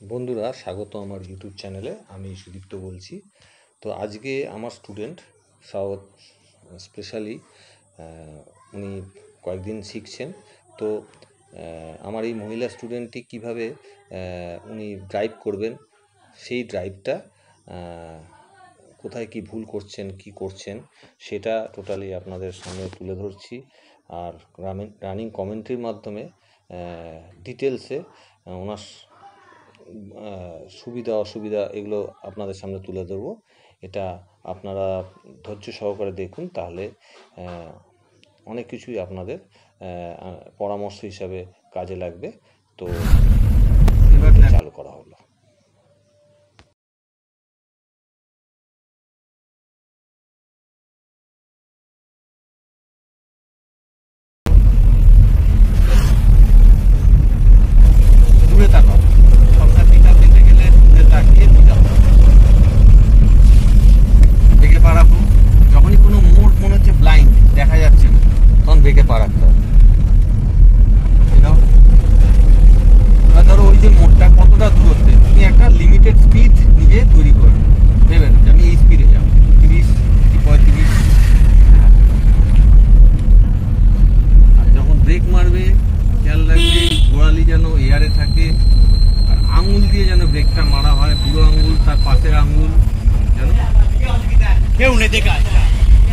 বন্ধুরা স্বাগত আমার ইউটিউব চ্যানেলে। আমি সুদীপ্ত বলছি। তো আজকে আমার স্টুডেন্ট সাউথ স্পেশালি উনি কয়েকদিন শিখছেন। তো আমার এই মহিলা স্টুডেন্টটি কিভাবে উনি ড্রাইভ করবেন, সেই ড্রাইভটা কোথায় কি ভুল করছেন, কি করছেন, সেটা টোটালি আপনাদের সামনে তুলে ধরছি। আর রানিং কমেন্ট্রির মাধ্যমে ডিটেলসে ওনার সুবিধা অসুবিধা এগুলো আপনাদের সামনে তুলে ধরবো। এটা আপনারা ধৈর্য সহকারে দেখুন, তাহলে অনেক কিছুই আপনাদের পরামর্শ হিসাবে কাজে লাগবে। তো এবার চালু করা হলো। যখনই কোনো মোড় মনে হচ্ছে ব্লাইন্ড দেখা যাচ্ছে না, তখন ব্রেকে পা রাখতে হবে। ধরো ওই যে মোড়টা কতটা দূরত্বে, তুমি একটা লিমিটেড স্পিড নিজে তৈরি করবে, ভেবেন যে আমি এই স্পিডে যাবো 30 কি 35। আর যখন ব্রেক মারবে খেয়াল রাখবে গোড়ালি যেন এয়ারে থাকে, আর আঙুল দিয়ে যেন ব্রেকটা মারা হয়, বুড়ো আঙুল তার পাশের আঙুল যেন কেউ নেই দেখা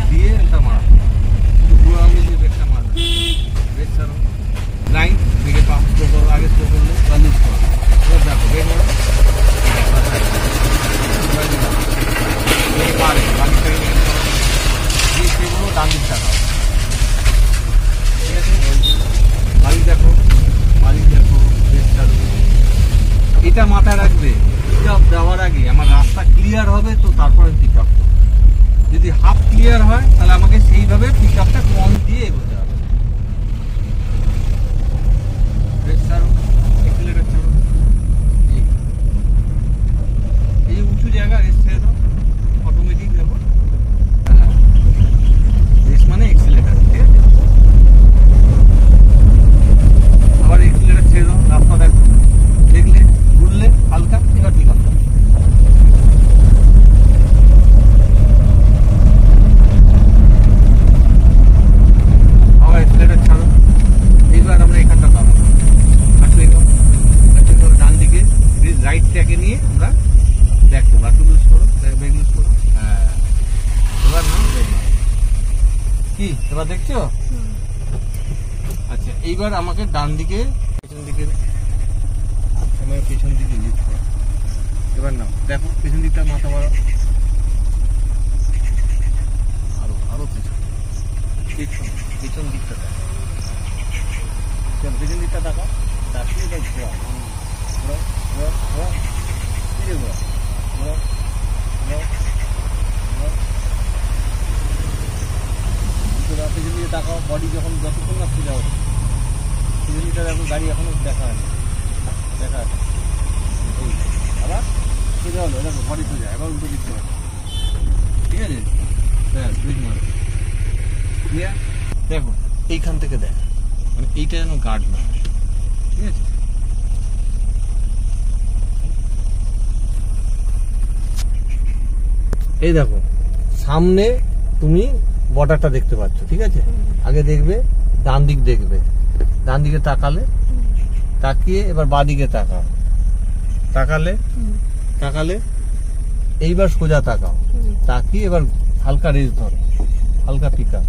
দিয়ে একটা মারা, বুড়ো আঙুল দিয়ে ব্রেকটা মারবে। ব্রেক ছাড়ো, লাইন ব্রেকে পা স্লো করো, আগে স্লো করলে বা লুজ করো। এবার দেখো ব্রেক মারো, পারে বাড়ি থেকে দিয়ে সেগুলো ডান দিক টাকা, ঠিক আছে? বাড়ি দেখো, বাড়ি দেখো, ব্রেক ছাড়ো। এটা মাথায় রাখবে, পিক আপ দেওয়ার আগে আমার রাস্তা ক্লিয়ার হবে, তো তারপরে পিক আপ। যদি হাফ ক্লিয়ার হয় তাহলে আমাকে সেইভাবে পিক আপটা কম দিয়ে এগোতে হবে। ব্রেক ছাড়ো, অ্যাক্সিলারেটর ছাড়ো, এই উঁচু জায়গা রেস ছেড়ে দাও, অটোমেটিক যাবো। রেস মানে অ্যাক্সিলারেটর, ঠিক আছে? আবার অ্যাক্সিলারেটর ছেড়ে দাও, রাস্তা দেখো, দেখলে ঘুরলে হালকা, এবার পিক আপ। রাইট ট্র্যাকে নিয়ে আমরা দেখো, বাটু লুজ করো, ব্রেক লুজ করো। হ্যাঁ, এবার না কি এবার দেখছো? আচ্ছা, এইবার আমাকে ডান দিকে পেছন দিকে লিফট করো। এবার নাও, দেখো পেছন দিকটা মাথা বাড়াও, আরো আরো পেছন দিকটা দেখো, পেছন দিকটা দেখো, তাকিয়ে দেখো তাকাও। বডি যখন যতক্ষণ না সোজা হচ্ছে, সিলিন্ডার এখন গাড়ি এখনো দেখা হয়নি, দেখা আছে আবার সোজা হলো, দেখো বডি সোজা, এবার উল্টো দিতে হবে, ঠিক আছে? দেখো এইখান থেকে দেখ, মানে এইটা যেন গার্ড না, ঠিক আছে? এই দেখো সামনে তুমি বর্ডারটা দেখতে পাচ্ছ, ঠিক আছে? আগে দেখবে ডান দিক, দেখবে ডান দিকে তাকালে, তাকিয়ে এবার বাঁ দিকে তাকাও, তাকালে এইবার সোজা তাকাও, তাকিয়ে এবার হালকা রেস ধরো, হালকা পিক আপ,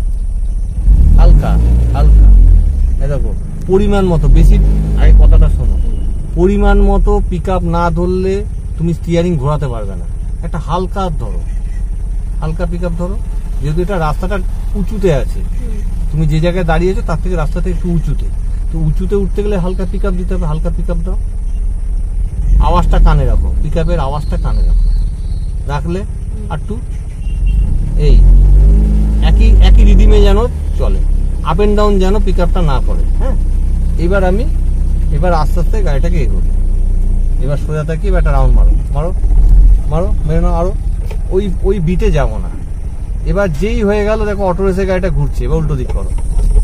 হালকা হালকা। এই দেখো পরিমাণ মতো, বেশি, আগে কথাটা শোনো, পরিমাণ মতো পিক আপ না ধরলে তুমি স্টিয়ারিং ঘোরাতে পারবে না। একটা হালকা ধরো, হালকা পিক আপ ধরো। যেহেতু এটা রাস্তাটা উঁচুতে আছে, তুমি যে জায়গায় দাঁড়িয়েছো তার থেকে রাস্তাটা একটু উঁচুতে, তো উঁচুতে উঠতে গেলে হালকা পিক আপ দিতে হবে, হালকা পিক আপ দাও। আওয়াজটা কানে রাখো, পিক আপের আওয়াজটা কানে রাখো, রাখলে একটু এই একই রিদিমে যেন চলে, আপ এন্ড ডাউন যেন পিক আপটা না করে। হ্যাঁ, এবার আস্তে আস্তে গাড়িটাকে এগোবে। এবার সোজা থাকি, এবার একটা রাউন্ড মারো, মারো মারো, মেরে নাও আরো, ওই বিটে যাবো না। এবার যেই হয়ে গেল, দেখো অটো রেসে গাড়িটা ঘুরছে, এবার উল্টো দিক করো,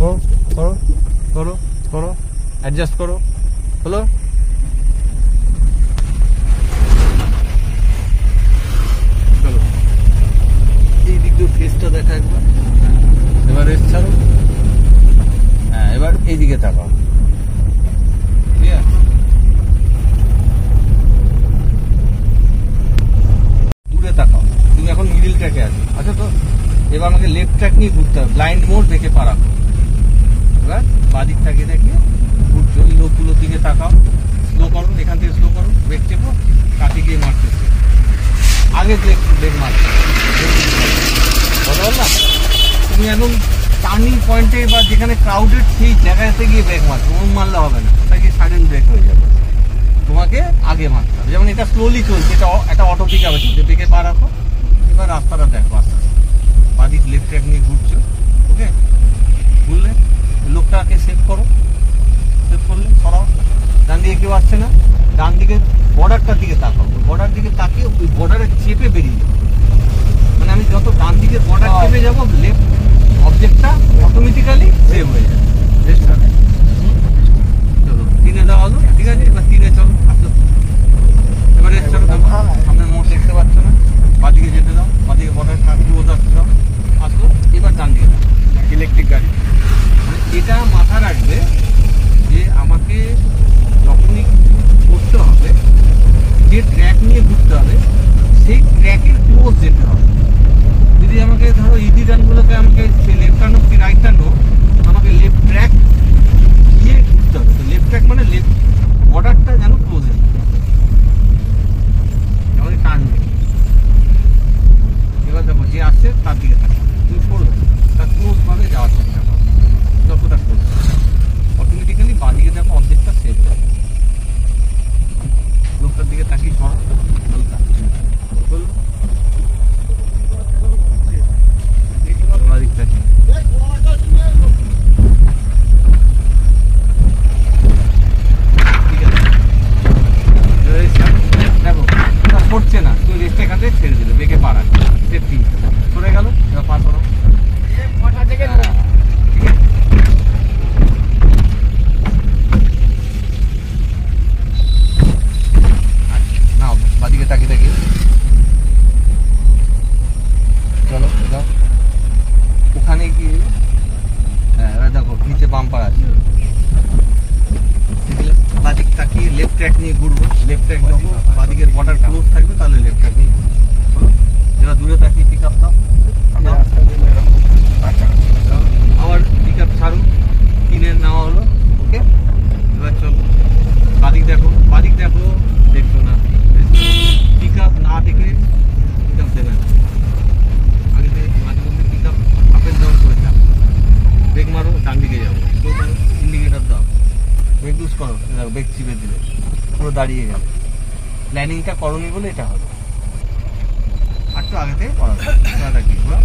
করো করো করো করো, অ্যাডজাস্ট করো, হলো? এবার আমাকে লেফট ট্র্যাক নিয়ে ঘুরতে হবে, ব্লাইন্ড মোড দেখে পা রাখো। এবার বাদিক তাকিয়ে দেখে ঘুরছো, লোকগুলোর দিকে তাকাও, স্লো করো, এখান থেকে স্লো করো, ব্রেক চেপো, কাছে গিয়ে মারতেছে, আগে ব্রেক মারছো, কথা বললাম। তুমি একদম টার্নিং পয়েন্টে বা যেখানে ক্রাউডেড সেই জায়গাতে গিয়ে ব্রেক মারছো, ওরম মারলে হবে না, ওটা গিয়ে সাডেন ব্রেক হয়ে যাবে, তোমাকে আগে মারতে হবে। যেমন এটা স্লোলি চলছে, এটা একটা অটো পিক আপ আছে, ব্রেকে পা রাখো, এবার রাস্তাটা দেখো, আস্তে আস্তে বাদিক লেফট ট্র্যাক নিয়ে ঘুরছো, ওকে, ঘুরলে লোকটাকে সেভ করো, সেভ করলে সরাও, ডান দিকে কেউ আসছে না, ডান দিকে বর্ডারটার দিকে তাকাও, বর্ডার দিকে তাকিয়ে ওই বর্ডারে চেপে বেরিয়ে যাও, মানে আমি যত ডান দিকে বর্ডার চেপে যাবো লেফট অবজেক্টটা অটোমেটিক্যালি সেভ হয়ে যাবে। চলো 3-এ দেওয়া হলো, ঠিক আছে, এবার 3-এ চলো, আস্তে আস্তে এবার রেস্টারে দেবো, সামনের মোড় দেখতে পাচ্ছ না, বাদিকে যেতে দাও, বাদিকে বর্ডার ক্লোজ আসতে দাও, আসলো, এবার ডান দিকে দাও, ইলেকট্রিক গাড়ি। মানে এটা মাথা রাখবে যে আমাকে যখনই করতে হবে, যে ট্র্যাক নিয়ে ঘুরতে হবে সেই ট্র্যাকের ক্লোজ যেতে হবে। যদি আমাকে ধরো ইজি টার্নগুলোকে আমাকে লেফট টার্ন হোক কি রাইট টার্ন হোক, আমাকে লেফট ট্র্যাক দিয়ে ঘুরতে হবে। তো লেফট ট্র্যাক মানে লেফট বর্ডারটা যেন ক্লোজ হয়ে যায়, আমাকে টার্ন নেই। এবার দেখো যে আসছে তার দিকে থাকে, তুমি করবে তার ক্লোজ ভাবে যাওয়ার চেষ্টা করো, যতটা করবে অটোমেটিক্যালি বাদিকে দেখো অবজেক্টটা সেভ হয়ে যাবে। লোকটার দিকে তাকিয়ে সরো, হালকা করলো, বাদিক তাকিয়ে দেখো ওটা পড়ছে না, তুমি রেস্টে খাতে ছেড়ে দিলে, বেগে পা রাখবে, সেফটি সরে গেল, এবার পা সরো, ঠিক আছে। না বাদিকে তাকিয়ে তাকিয়ে চলো, ওখানে গিয়ে হ্যাঁ এবার দেখো নিচে বাম্পার আছে, বাদিক তাকিয়ে লেফট ট্র্যাক নিয়ে ঘুরবো, লেফট ট্র্যাক যখন বাদিকের বর্ডার ক্লোজ থাকবে তাহলে লেফট ট্র্যাক নিয়ে ঘুরবো। এবার দূরে তাকিয়ে পিক আপ দাও, আবার পিক আপ ছাড়ুন, 3-এ নেওয়া হলো, ওকে। এবার চলো বাদিক দেখো, বাদিক দেখো, দেখছো না, পিক আপ না দেখে পিক আপ দেবে না, আগে থেকে মাঝে মধ্যে pick up up and down করে যাও, ব্রেক মারো, ডান দিকে যাবো, ইন্ডিকেটার দাও, ব্রেক ইউজ করো, ব্রেক চিপে দিলে পুরো দাঁড়িয়ে যাবে। প্ল্যানিংটা করনি বলে এটা হবে, আর তো আগে থেকে করা কি পুরো